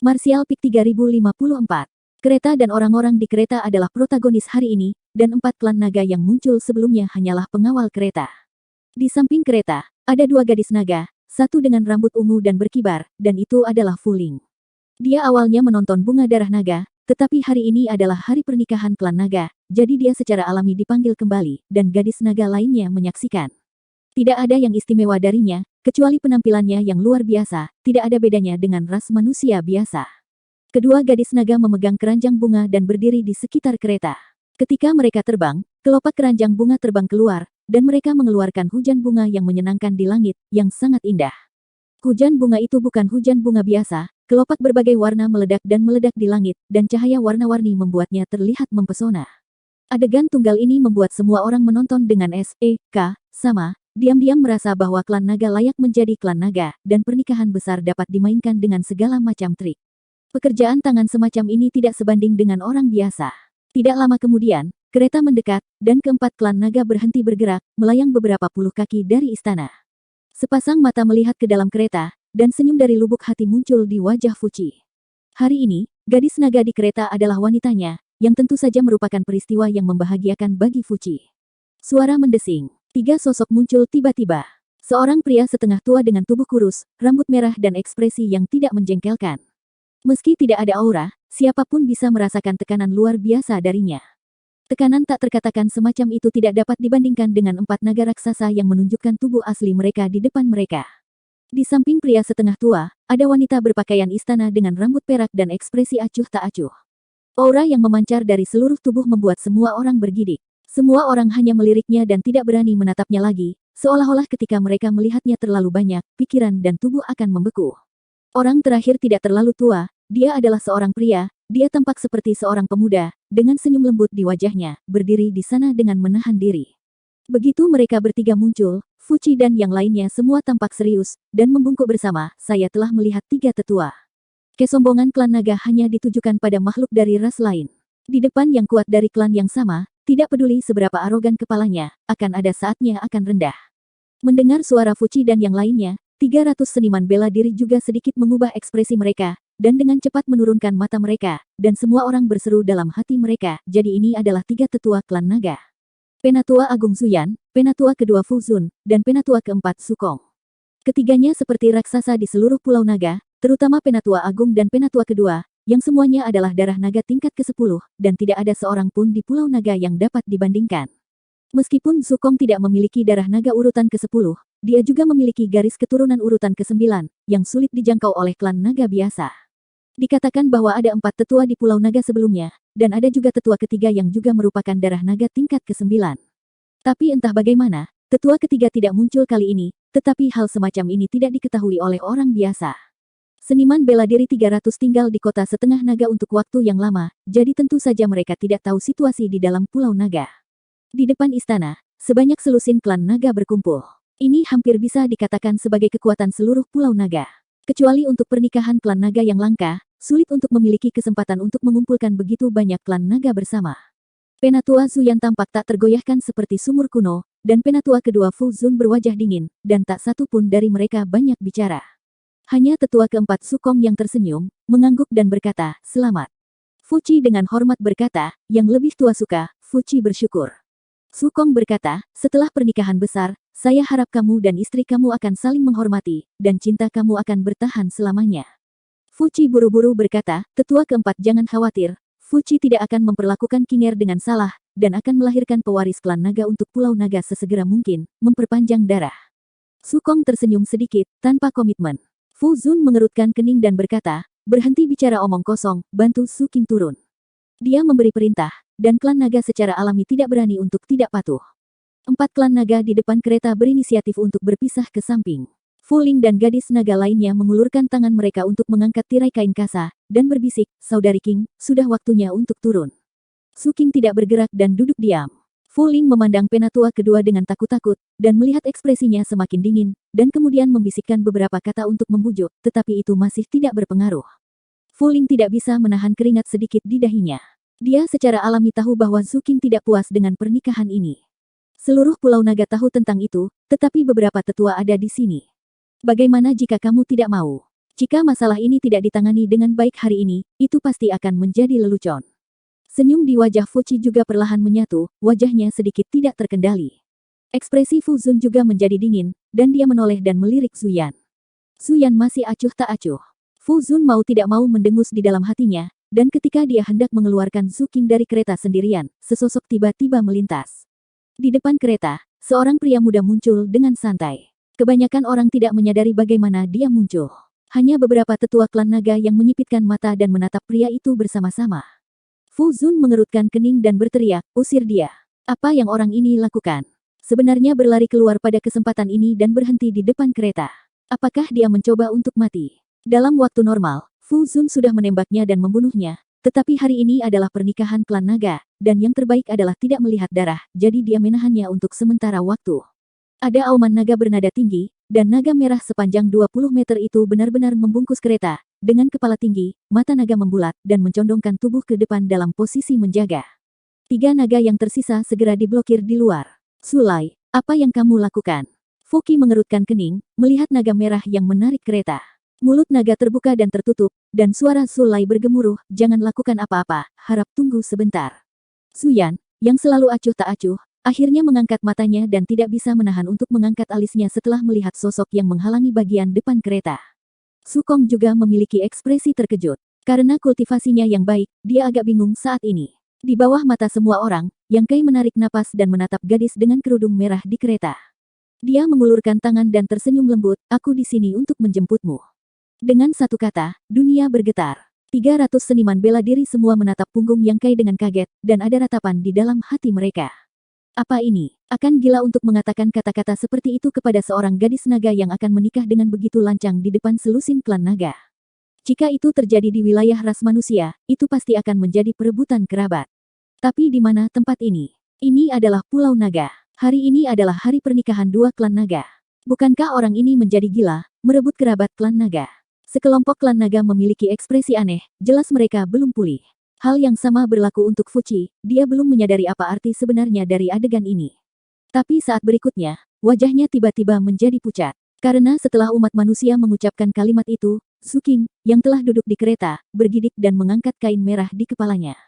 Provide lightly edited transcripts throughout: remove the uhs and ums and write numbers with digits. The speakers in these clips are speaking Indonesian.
Martial Peak 3054. Kereta dan orang-orang di kereta adalah protagonis hari ini, dan 4 klan naga yang muncul sebelumnya hanyalah pengawal kereta. Di samping kereta, ada 2 gadis naga, satu dengan rambut ungu dan berkibar, dan itu adalah Fu Ling. Dia awalnya menonton bunga darah naga, tetapi hari ini adalah hari pernikahan klan naga, jadi dia secara alami dipanggil kembali, dan gadis naga lainnya menyaksikan. Tidak ada yang istimewa darinya, kecuali penampilannya yang luar biasa, tidak ada bedanya dengan ras manusia biasa. Kedua gadis naga memegang keranjang bunga dan berdiri di sekitar kereta. Ketika mereka terbang, kelopak keranjang bunga terbang keluar, dan mereka mengeluarkan hujan bunga yang menyenangkan di langit, yang sangat indah. Hujan bunga itu bukan hujan bunga biasa, kelopak berbagai warna meledak di langit, dan cahaya warna-warni membuatnya terlihat mempesona. Adegan tunggal ini membuat semua orang menonton dengan sama, diam-diam merasa bahwa klan naga layak menjadi klan naga, dan pernikahan besar dapat dimainkan dengan segala macam trik. Pekerjaan tangan semacam ini tidak sebanding dengan orang biasa. Tidak lama kemudian, kereta mendekat, dan keempat klan naga berhenti bergerak, melayang beberapa puluh kaki dari istana. Sepasang mata melihat ke dalam kereta, dan senyum dari lubuk hati muncul di wajah Fuci. Hari ini, gadis naga di kereta adalah wanitanya, yang tentu saja merupakan peristiwa yang membahagiakan bagi Fuci. Suara mendesing. 3 sosok muncul tiba-tiba. Seorang pria setengah tua dengan tubuh kurus, rambut merah dan ekspresi yang tidak menjengkelkan. Meski tidak ada aura, siapapun bisa merasakan tekanan luar biasa darinya. Tekanan tak terkatakan semacam itu tidak dapat dibandingkan dengan 4 naga raksasa yang menunjukkan tubuh asli mereka di depan mereka. Di samping pria setengah tua, ada wanita berpakaian istana dengan rambut perak dan ekspresi acuh tak acuh. Aura yang memancar dari seluruh tubuh membuat semua orang bergidik. Semua orang hanya meliriknya dan tidak berani menatapnya lagi, seolah-olah ketika mereka melihatnya terlalu banyak, pikiran dan tubuh akan membeku. Orang terakhir tidak terlalu tua, dia adalah seorang pria, dia tampak seperti seorang pemuda, dengan senyum lembut di wajahnya, berdiri di sana dengan menahan diri. Begitu mereka bertiga muncul, Fuci dan yang lainnya semua tampak serius, dan membungkuk bersama, saya telah melihat 3 tetua. Kesombongan klan naga hanya ditujukan pada makhluk dari ras lain. Di depan yang kuat dari klan yang sama, tidak peduli seberapa arogan kepalanya, akan ada saatnya akan rendah. Mendengar suara Fuci dan yang lainnya, 300 seniman bela diri juga sedikit mengubah ekspresi mereka, dan dengan cepat menurunkan mata mereka, dan semua orang berseru dalam hati mereka, jadi ini adalah 3 tetua klan naga. Penatua Agung Zuyan, Penatua kedua Fu Zun, dan Penatua keempat Sukong. Ketiganya seperti raksasa di seluruh Pulau Naga, terutama Penatua Agung dan Penatua kedua, yang semuanya adalah darah naga tingkat ke-10, dan tidak ada seorang pun di Pulau Naga yang dapat dibandingkan. Meskipun Sukong tidak memiliki darah naga urutan ke-10, dia juga memiliki garis keturunan urutan ke-9, yang sulit dijangkau oleh klan naga biasa. Dikatakan bahwa ada 4 tetua di Pulau Naga sebelumnya, dan ada juga tetua ketiga yang juga merupakan darah naga tingkat ke-9. Tapi entah bagaimana, tetua ketiga tidak muncul kali ini, tetapi hal semacam ini tidak diketahui oleh orang biasa. Seniman bela diri 300 tinggal di kota setengah naga untuk waktu yang lama, jadi tentu saja mereka tidak tahu situasi di dalam Pulau Naga. Di depan istana, sebanyak selusin klan naga berkumpul. Ini hampir bisa dikatakan sebagai kekuatan seluruh Pulau Naga. Kecuali untuk pernikahan klan naga yang langka, sulit untuk memiliki kesempatan untuk mengumpulkan begitu banyak klan naga bersama. Penatua Zuyan tampak tak tergoyahkan seperti sumur kuno, dan penatua kedua Fu Zun berwajah dingin, dan tak satu pun dari mereka banyak bicara. Hanya tetua keempat Sukong yang tersenyum, mengangguk dan berkata, "Selamat." Fuci dengan hormat berkata, "Yang lebih tua suka." Fuci bersyukur. Sukong berkata, "Setelah pernikahan besar, saya harap kamu dan istri kamu akan saling menghormati, dan cinta kamu akan bertahan selamanya." Fuci buru-buru berkata, "Tetua keempat jangan khawatir, Fuci tidak akan memperlakukan Kinger dengan salah, dan akan melahirkan pewaris klan naga untuk Pulau Naga sesegera mungkin, memperpanjang darah." Sukong tersenyum sedikit, tanpa komitmen. Fu Zun mengerutkan kening dan berkata, "Berhenti bicara omong kosong, bantu Su Qing turun." Dia memberi perintah, dan klan naga secara alami tidak berani untuk tidak patuh. 4 klan naga di depan kereta berinisiatif untuk berpisah ke samping. Fu Ling dan gadis naga lainnya mengulurkan tangan mereka untuk mengangkat tirai kain kasa, dan berbisik, "Saudari Qing, sudah waktunya untuk turun." Su Qing tidak bergerak dan duduk diam. Fu Ling memandang penatua kedua dengan takut-takut, dan melihat ekspresinya semakin dingin, dan kemudian membisikkan beberapa kata untuk membujuk, tetapi itu masih tidak berpengaruh. Fu Ling tidak bisa menahan keringat sedikit di dahinya. Dia secara alami tahu bahwa Su Qing tidak puas dengan pernikahan ini. Seluruh Pulau Naga tahu tentang itu, tetapi beberapa tetua ada di sini. Bagaimana jika kamu tidak mau? Jika masalah ini tidak ditangani dengan baik hari ini, itu pasti akan menjadi lelucon. Senyum di wajah Fuci juga perlahan menyatu, wajahnya sedikit tidak terkendali. Ekspresi Fu Zun juga menjadi dingin, dan dia menoleh dan melirik Zuyan. Zuyan masih acuh tak acuh. Fu Zun mau tidak mau mendengus di dalam hatinya, dan ketika dia hendak mengeluarkan Zu Qing dari kereta sendirian, sesosok tiba-tiba melintas. Di depan kereta, seorang pria muda muncul dengan santai. Kebanyakan orang tidak menyadari bagaimana dia muncul. Hanya beberapa tetua klan naga yang menyipitkan mata dan menatap pria itu bersama-sama. Fu Zun mengerutkan kening dan berteriak, "Usir dia." Apa yang orang ini lakukan? Sebenarnya berlari keluar pada kesempatan ini dan berhenti di depan kereta. Apakah dia mencoba untuk mati? Dalam waktu normal, Fu Zun sudah menembaknya dan membunuhnya, tetapi hari ini adalah pernikahan klan naga, dan yang terbaik adalah tidak melihat darah, jadi dia menahannya untuk sementara waktu. Ada auman naga bernada tinggi, dan naga merah sepanjang 20 meter itu benar-benar membungkus kereta. Dengan kepala tinggi, mata naga membulat, dan mencondongkan tubuh ke depan dalam posisi menjaga. 3 naga yang tersisa segera diblokir di luar. Sulai, apa yang kamu lakukan? Fuki mengerutkan kening, melihat naga merah yang menarik kereta. Mulut naga terbuka dan tertutup, dan suara Sulai bergemuruh, "Jangan lakukan apa-apa, harap tunggu sebentar." Zuyan, yang selalu acuh tak acuh, akhirnya mengangkat matanya dan tidak bisa menahan untuk mengangkat alisnya setelah melihat sosok yang menghalangi bagian depan kereta. Sukong juga memiliki ekspresi terkejut. Karena kultivasinya yang baik, dia agak bingung saat ini. Di bawah mata semua orang, Yang Kai menarik napas dan menatap gadis dengan kerudung merah di kereta. Dia mengulurkan tangan dan tersenyum lembut, "Aku di sini untuk menjemputmu." Dengan satu kata, dunia bergetar. 300 seniman bela diri semua menatap punggung Yang Kai dengan kaget, dan ada ratapan di dalam hati mereka. Apa ini? Akan gila untuk mengatakan kata-kata seperti itu kepada seorang gadis naga yang akan menikah dengan begitu lancang di depan selusin klan naga. Jika itu terjadi di wilayah ras manusia, itu pasti akan menjadi perebutan kerabat. Tapi di mana tempat ini? Ini adalah Pulau Naga. Hari ini adalah hari pernikahan 2 klan naga. Bukankah orang ini menjadi gila, merebut kerabat klan naga? Sekelompok klan naga memiliki ekspresi aneh, jelas mereka belum pulih. Hal yang sama berlaku untuk Fuci, dia belum menyadari apa arti sebenarnya dari adegan ini. Tapi saat berikutnya, wajahnya tiba-tiba menjadi pucat. Karena setelah umat manusia mengucapkan kalimat itu, Zu Qing, yang telah duduk di kereta, bergidik dan mengangkat kain merah di kepalanya.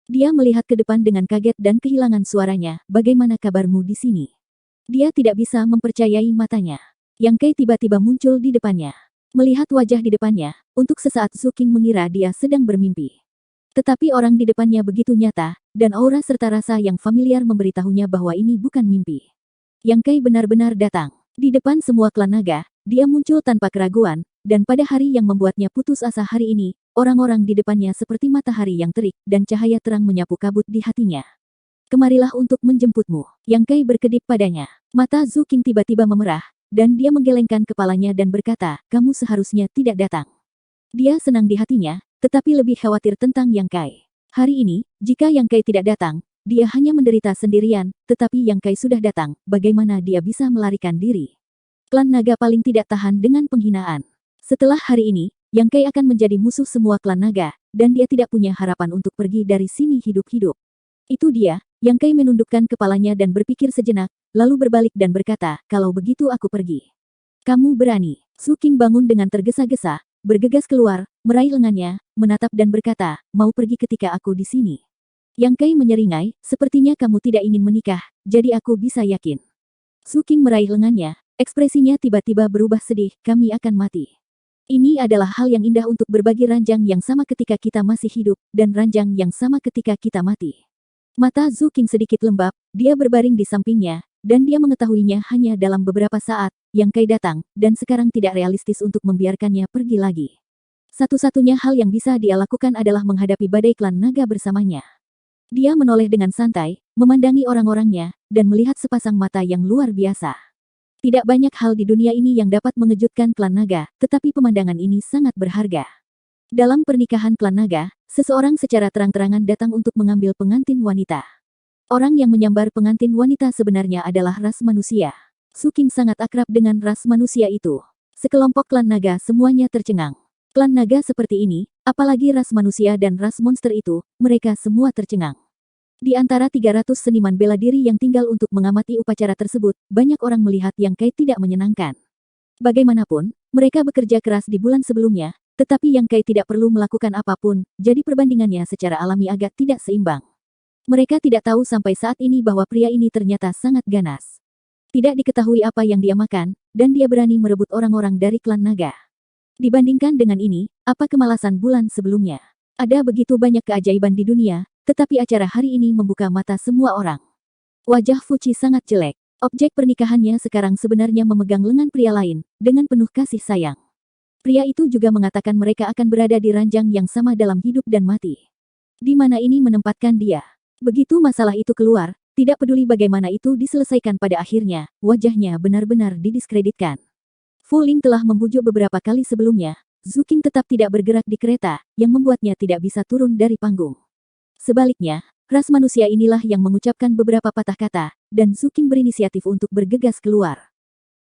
Dia melihat ke depan dengan kaget dan kehilangan suaranya, "Bagaimana kabarmu di sini?" Dia tidak bisa mempercayai matanya. Yang Kai tiba-tiba muncul di depannya. Melihat wajah di depannya, untuk sesaat Zu Qing mengira dia sedang bermimpi. Tetapi orang di depannya begitu nyata, dan aura serta rasa yang familiar memberitahunya bahwa ini bukan mimpi. Yang Kai benar-benar datang. Di depan semua klan naga, dia muncul tanpa keraguan, dan pada hari yang membuatnya putus asa hari ini, orang-orang di depannya seperti matahari yang terik, dan cahaya terang menyapu kabut di hatinya. "Kemarilah untuk menjemputmu." Yang Kai berkedip padanya. Mata Zu Qing tiba-tiba memerah, dan dia menggelengkan kepalanya dan berkata, "Kamu seharusnya tidak datang." Dia senang di hatinya, tetapi lebih khawatir tentang Yang Kai. Hari ini, jika Yang Kai tidak datang, dia hanya menderita sendirian, tetapi Yang Kai sudah datang, bagaimana dia bisa melarikan diri? Klan naga paling tidak tahan dengan penghinaan. Setelah hari ini, Yang Kai akan menjadi musuh semua klan naga, dan dia tidak punya harapan untuk pergi dari sini hidup-hidup. Itu dia. Yang Kai menundukkan kepalanya dan berpikir sejenak, lalu berbalik dan berkata, "Kalau begitu aku pergi." "Kamu berani." Zu Qing bangun dengan tergesa-gesa, bergegas keluar, meraih lengannya, menatap dan berkata, "Mau pergi ketika aku di sini?" Yang Kai menyeringai, "Sepertinya kamu tidak ingin menikah, jadi aku bisa yakin." Zu Qing meraih lengannya, ekspresinya tiba-tiba berubah sedih, "Kami akan mati. Ini adalah hal yang indah untuk berbagi ranjang yang sama ketika kita masih hidup, dan ranjang yang sama ketika kita mati." Mata Zu Qing sedikit lembab, dia berbaring di sampingnya, dan dia mengetahuinya hanya dalam beberapa saat, Yang Kai datang, dan sekarang tidak realistis untuk membiarkannya pergi lagi. Satu-satunya hal yang bisa dia lakukan adalah menghadapi badai klan naga bersamanya. Dia menoleh dengan santai, memandangi orang-orangnya, dan melihat sepasang mata yang luar biasa. Tidak banyak hal di dunia ini yang dapat mengejutkan klan naga, tetapi pemandangan ini sangat berharga. Dalam pernikahan klan naga, seseorang secara terang-terangan datang untuk mengambil pengantin wanita. Orang yang menyambar pengantin wanita sebenarnya adalah ras manusia. Zu Qing sangat akrab dengan ras manusia itu. Sekelompok klan naga semuanya tercengang. Klan naga seperti ini, apalagi ras manusia dan ras monster itu, mereka semua tercengang. Di antara 300 seniman bela diri yang tinggal untuk mengamati upacara tersebut, banyak orang melihat Yang Kai tidak menyenangkan. Bagaimanapun, Mereka bekerja keras di bulan sebelumnya, tetapi Yang Kai tidak perlu melakukan apapun, jadi perbandingannya secara alami agak tidak seimbang. Mereka tidak tahu sampai saat ini bahwa pria ini ternyata sangat ganas. Tidak diketahui apa yang dia makan, dan dia berani merebut orang-orang dari klan naga. Dibandingkan dengan ini, apa kemalasan bulan sebelumnya? Ada begitu banyak keajaiban di dunia, tetapi acara hari ini membuka mata semua orang. Wajah Fuji sangat jelek. Objek pernikahannya sekarang sebenarnya memegang lengan pria lain, dengan penuh kasih sayang. Pria itu juga mengatakan mereka akan berada di ranjang yang sama dalam hidup dan mati. Di mana ini menempatkan dia? Begitu masalah itu keluar, tidak peduli bagaimana itu diselesaikan pada akhirnya, wajahnya benar-benar didiskreditkan. Fu Ling telah membujuk beberapa kali sebelumnya, Zhu Qing tetap tidak bergerak di kereta, yang membuatnya tidak bisa turun dari panggung. Sebaliknya, ras manusia inilah yang mengucapkan beberapa patah kata, dan Zhu Qing berinisiatif untuk bergegas keluar.